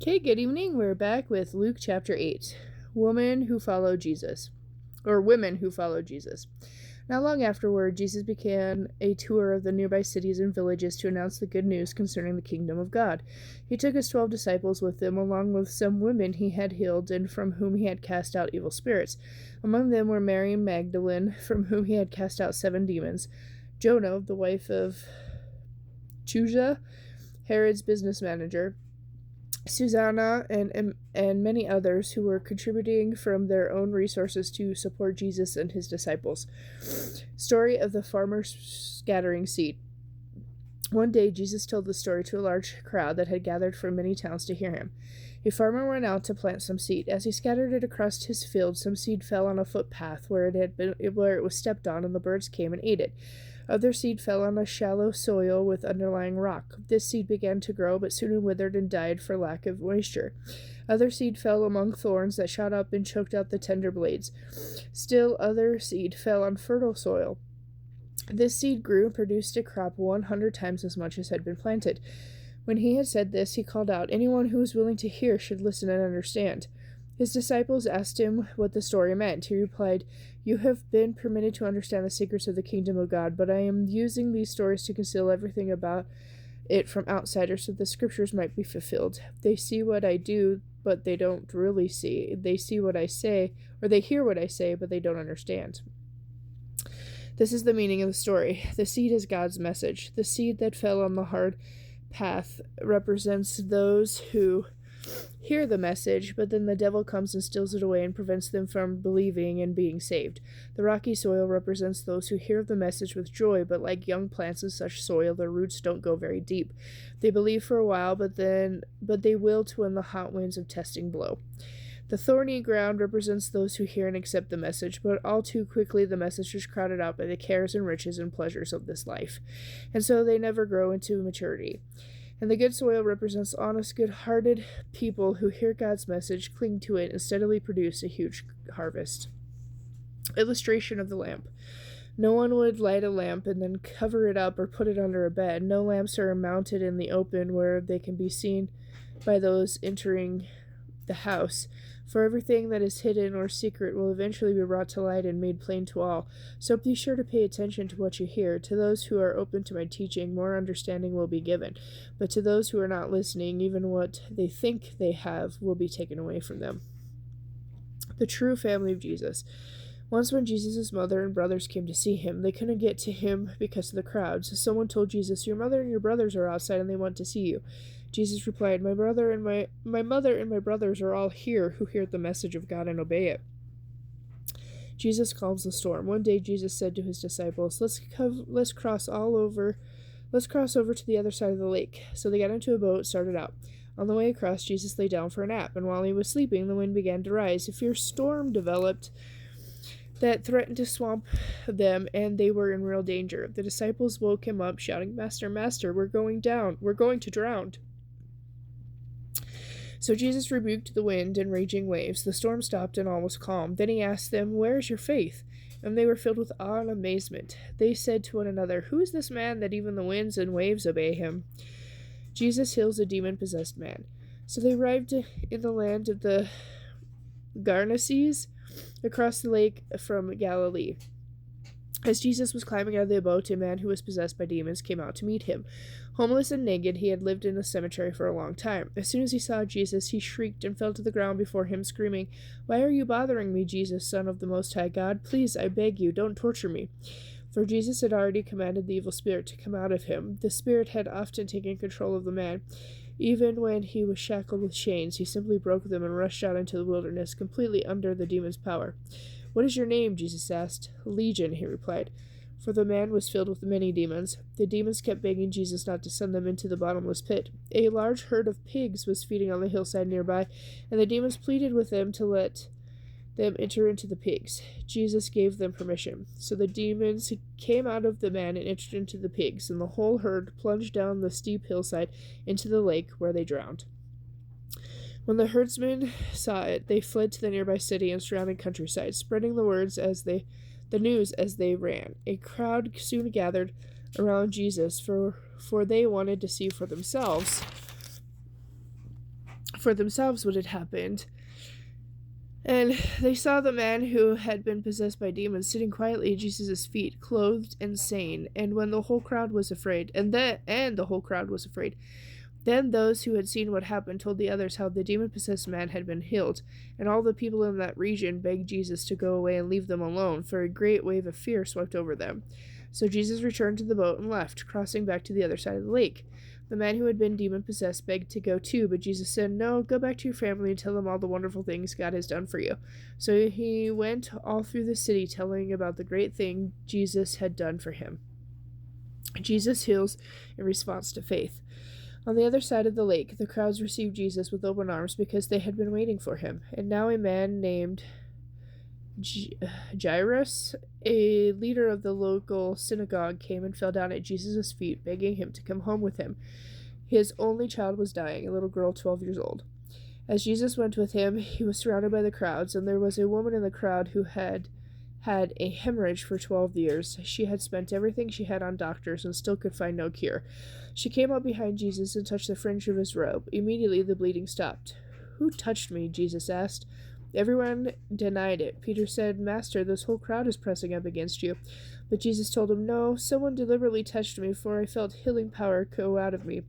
Okay, good evening. We're back with Luke chapter 8. Women who follow Jesus. Or women who follow Jesus. Not long afterward, Jesus began a tour of the nearby cities and villages to announce the good news concerning the kingdom of God. He took his 12 disciples with him, along with some women he had healed and from whom he had cast out evil spirits. Among them were Mary Magdalene, from whom he had cast out 7 demons, Jonah, the wife of Chuza, Herod's business manager, Susanna, and many others who were contributing from their own resources to support Jesus and his disciples. Story of the farmer scattering seed. One day, Jesus told the story to a large crowd that had gathered from many towns to hear him. A farmer went out to plant some seed. As he scattered it across his field, some seed fell on a footpath where it was stepped on, and the birds came and ate it. Other seed fell on a shallow soil with underlying rock. This seed began to grow, but soon withered and died for lack of moisture. Other seed fell among thorns that shot up and choked out the tender blades. Still other seed fell on fertile soil. This seed grew and produced a crop 100 times as much as had been planted. When he had said this, he called out, "Anyone who is willing to hear should listen and understand." His disciples asked him what the story meant. He replied, "You have been permitted to understand the secrets of the kingdom of God, but I am using these stories to conceal everything about it from outsiders so the scriptures might be fulfilled. They see what I do, but they don't really see. They see what I say, or they hear what I say, but they don't understand." This is the meaning of the story. The seed is God's message. The seed that fell on the hard path represents those who hear the message, but then the devil comes and steals it away and prevents them from believing and being saved. The rocky soil represents those who hear the message with joy, but like young plants in such soil, their roots don't go very deep. They believe for a while, but they wilt when the hot winds of testing blow. The thorny ground represents those who hear and accept the message, but all too quickly the message is crowded out by the cares and riches and pleasures of this life, and so they never grow into maturity. And the good soil represents honest, good-hearted people who hear God's message, cling to it, and steadily produce a huge harvest. Illustration of the lamp. No one would light a lamp and then cover it up or put it under a bed. No lamps are mounted in the open where they can be seen by those entering the house, for everything that is hidden or secret will eventually be brought to light and made plain to all. So be sure to pay attention to what you hear. To those who are open to my teaching, more understanding will be given, but to those who are not listening, even what they think they have will be taken away from them. The true family of Jesus. Once when Jesus' mother and brothers came to see him, they couldn't get to him because of the crowds. So someone told Jesus, "Your mother and your brothers are outside and they want to see you." Jesus replied, My mother and my brothers are all here who hear the message of God and obey it." Jesus calms the storm. One day Jesus said to his disciples, Let's cross over to the other side of the lake." So they got into a boat, started out. On the way across, Jesus lay down for a nap, and while he was sleeping, the wind began to rise. A fierce storm developed that threatened to swamp them, and they were in real danger. The disciples woke him up, shouting, "Master, Master, we're going to drown." So Jesus rebuked the wind and raging waves. The storm stopped and all was calm. Then he asked them, "Where is your faith?" And they were filled with awe and amazement. They said to one another, "Who is this man that even the winds and waves obey him?" Jesus heals a demon-possessed man. So they arrived in the land of the Gergesenes, across the lake from Galilee. As Jesus was climbing out of the boat, a man who was possessed by demons came out to meet him. Homeless and naked, he had lived in a cemetery for a long time. As soon as he saw Jesus, he shrieked and fell to the ground before him, screaming, "Why are you bothering me, Jesus, Son of the Most High God? Please, I beg you, don't torture me." For Jesus had already commanded the evil spirit to come out of him. The spirit had often taken control of the man. Even when he was shackled with chains, he simply broke them and rushed out into the wilderness, completely under the demon's power. "What is your name?" Jesus asked. "Legion," he replied, for the man was filled with many demons. The demons kept begging Jesus not to send them into the bottomless pit. A large herd of pigs was feeding on the hillside nearby, and the demons pleaded with them to let them enter into the pigs. Jesus gave them permission. So the demons came out of the man and entered into the pigs, and the whole herd plunged down the steep hillside into the lake, where they drowned. When the herdsmen saw it, they fled to the nearby city and surrounding countryside, spreading the news as they ran. A crowd soon gathered around Jesus, for they wanted to see for themselves for themselves what had happened. And they saw the man who had been possessed by demons sitting quietly at Jesus' feet, clothed and sane. And when the whole crowd was afraid, the whole crowd was afraid. Then those who had seen what happened told the others how the demon-possessed man had been healed, and all the people in that region begged Jesus to go away and leave them alone, for a great wave of fear swept over them. So Jesus returned to the boat and left, crossing back to the other side of the lake. The man who had been demon-possessed begged to go too, but Jesus said, "No, go back to your family and tell them all the wonderful things God has done for you." So he went all through the city telling about the great thing Jesus had done for him. Jesus heals in response to faith. On the other side of the lake, the crowds received Jesus with open arms because they had been waiting for him. And now a man named Jairus, a leader of the local synagogue, came and fell down at Jesus' feet, begging him to come home with him. His only child was dying, a little girl 12 years old. As Jesus went with him, he was surrounded by the crowds, and there was a woman in the crowd who had a hemorrhage for 12 years. She had spent everything she had on doctors and still could find no cure. She came up behind Jesus and touched the fringe of his robe. Immediately the bleeding stopped. "Who touched me?" Jesus asked. Everyone denied it. Peter said, "Master, this whole crowd is pressing up against you." But Jesus told him, "No, someone deliberately touched me, for I felt healing power go out of me."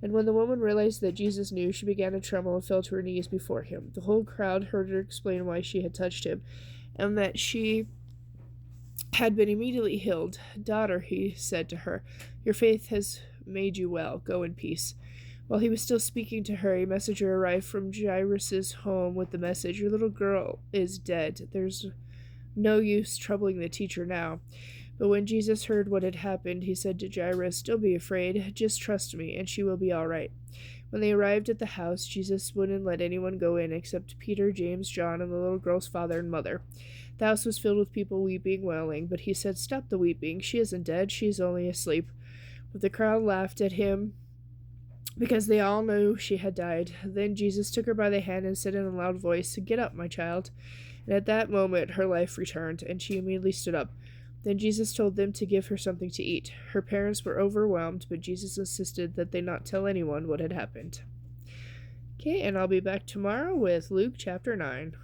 And when the woman realized that Jesus knew, she began to tremble and fell to her knees before him. The whole crowd heard her explain why she had touched him, and that she had been immediately healed. "Daughter," he said to her, "your faith has made you well. Go in peace." While he was still speaking to her, a messenger arrived from Jairus' home with the message, "Your little girl is dead. There's no use troubling the teacher now." But when Jesus heard what had happened, he said to Jairus, "Don't be afraid. Just trust me, and she will be all right." When they arrived at the house, Jesus wouldn't let anyone go in except Peter, James, John, and the little girl's father and mother. The house was filled with people weeping, wailing, but he said, "Stop the weeping. She isn't dead. She's only asleep." But the crowd laughed at him because they all knew she had died. Then Jesus took her by the hand and said in a loud voice, "Get up, my child." And at that moment her life returned, and she immediately stood up. Then Jesus told them to give her something to eat. Her parents were overwhelmed, but Jesus insisted that they not tell anyone what had happened. Okay, and I'll be back tomorrow with Luke chapter 9.